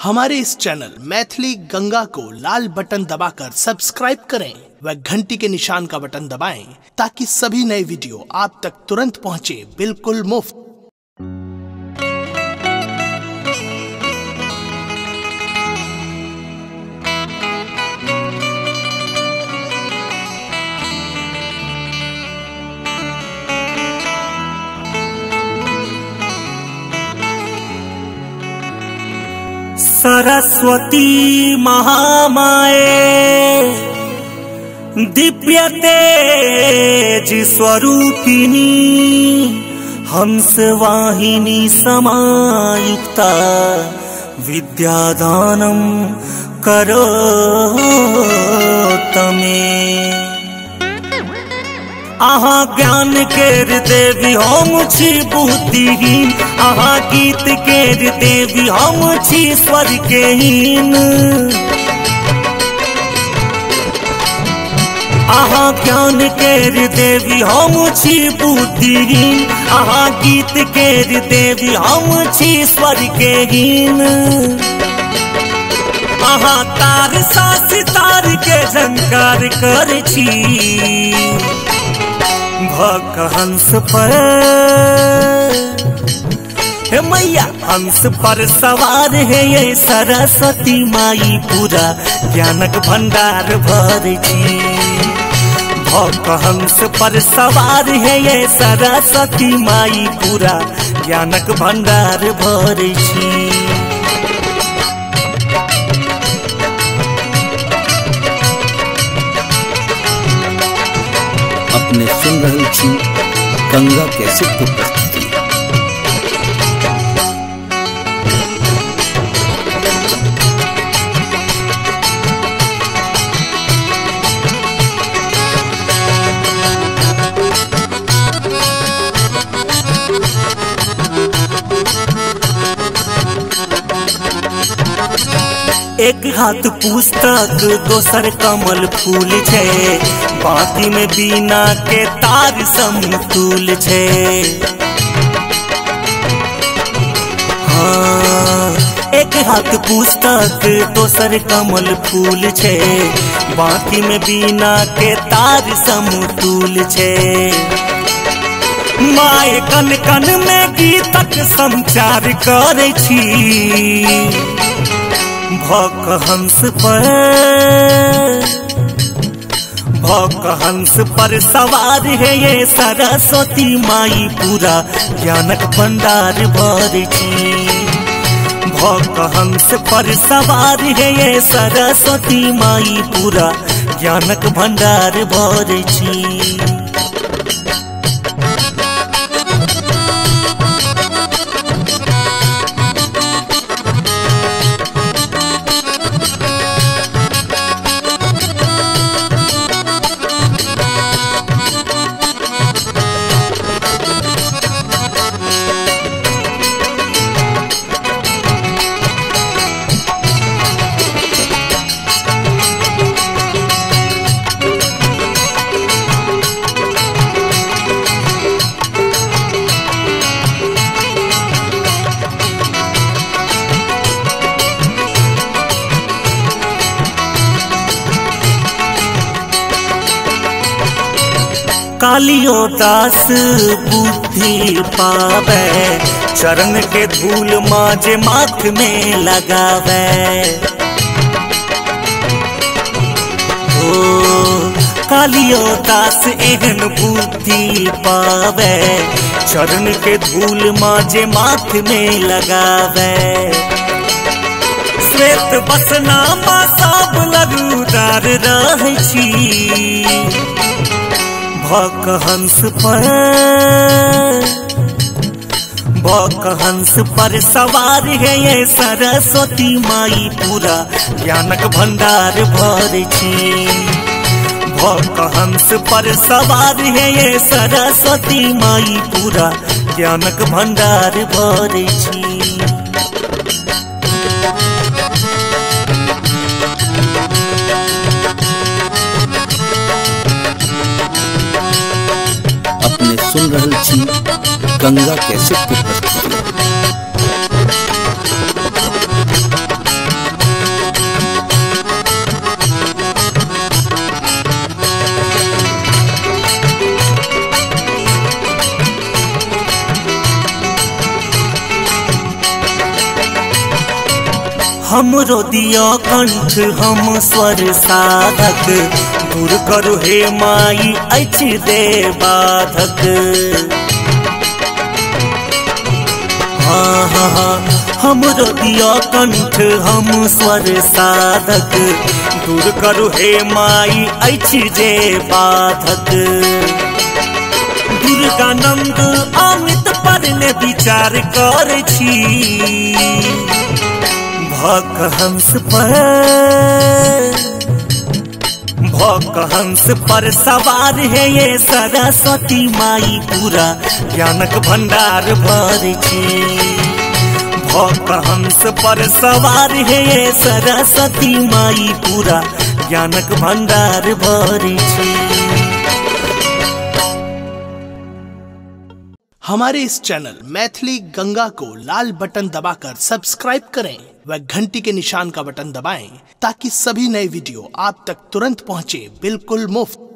हमारे इस चैनल मैथिली गंगा को लाल बटन दबाकर सब्सक्राइब करें व घंटी के निशान का बटन दबाएं ताकि सभी नए वीडियो आप तक तुरंत पहुंचे बिल्कुल मुफ्त। सरस्वती महामाये दिव्य तेज स्वरूपिणी हंसवाहिनी समायुक्ता विद्यादानं करोतु मे। आहा ज्ञान केर देवी हम छी बुद्धिहीन, आहा गीत केर देवी हम छी स्वर के हीन। आहा ज्ञान केर देवी हम छी बुद्धिहीन, आहा गीत केर देवी हम छी स्वर के हीन। आहा तार सा सितार के झंकार कर छी भक हंस पर हे मैया हंस पर सवार है ये सरस्वती माई पूरा ज्ञानक भंडार भर छी। भक हंस पर सवार है ये सरस्वती माई पूरा ज्ञानक भंडार भर छी। अपने सुन रहे छी गंगा कैसेट की प्रस्तुति। एक हाथ पुस्तक दोसर कमल फूल छे, बाती में बीना के तार समतुल छे। हाँ, एक हाथ पुस्तक दोसर कमल फूल छे, बाती में बीना के तार समतुल छे। माय कन कन में गीतक संचार करे छी भक हंस पर सवार है ये सरस्वती माई पूरा ज्ञानक भंडार भर छी। भक हंस पर सवार है ये सरस्वती माई पूरा ज्ञानक भंडार भर छी। कालियो दास बुद्धि पावे, चरण के धूल माजे माथ में लगावे। ओ कालियो दास एहन बुद्धि पावे, चरण के धूल माजे माथ में लगावे। श्वेत बसनामा सब लगुदार रहे छी भक हंस पर सवार है ये सरस्वती माई पूरा ज्ञानक भंडार भर छी। भक हंस पर सवार है ये सरस्वती माई पूरा ज्ञानक भंडार भर छी। अपने सुन रहे छी गंगा कैसेट की प्रस्तुति। हमरो दिया कंठ हम स्वर साधक दूर करू हे माई अछि दे बाधक। हाँ हाँ हाँ हमरो दिया कंठ हम स्वर साधक दूर करू हे माई अछि जे बाधक। दुर्गा नंद अमित पर ने विचार कर छी भक हंस पर सवार है ये सरस्वती माई पूरा ज्ञानक भंडार भर छी। भक हंस पर सवार है ये सरस्वती माई पूरा ज्ञानक भंडार भर छी। हमारे इस चैनल मैथिली गंगा को लाल बटन दबाकर सब्सक्राइब करें व घंटी के निशान का बटन दबाएं ताकि सभी नए वीडियो आप तक तुरंत पहुंचे बिल्कुल मुफ्त।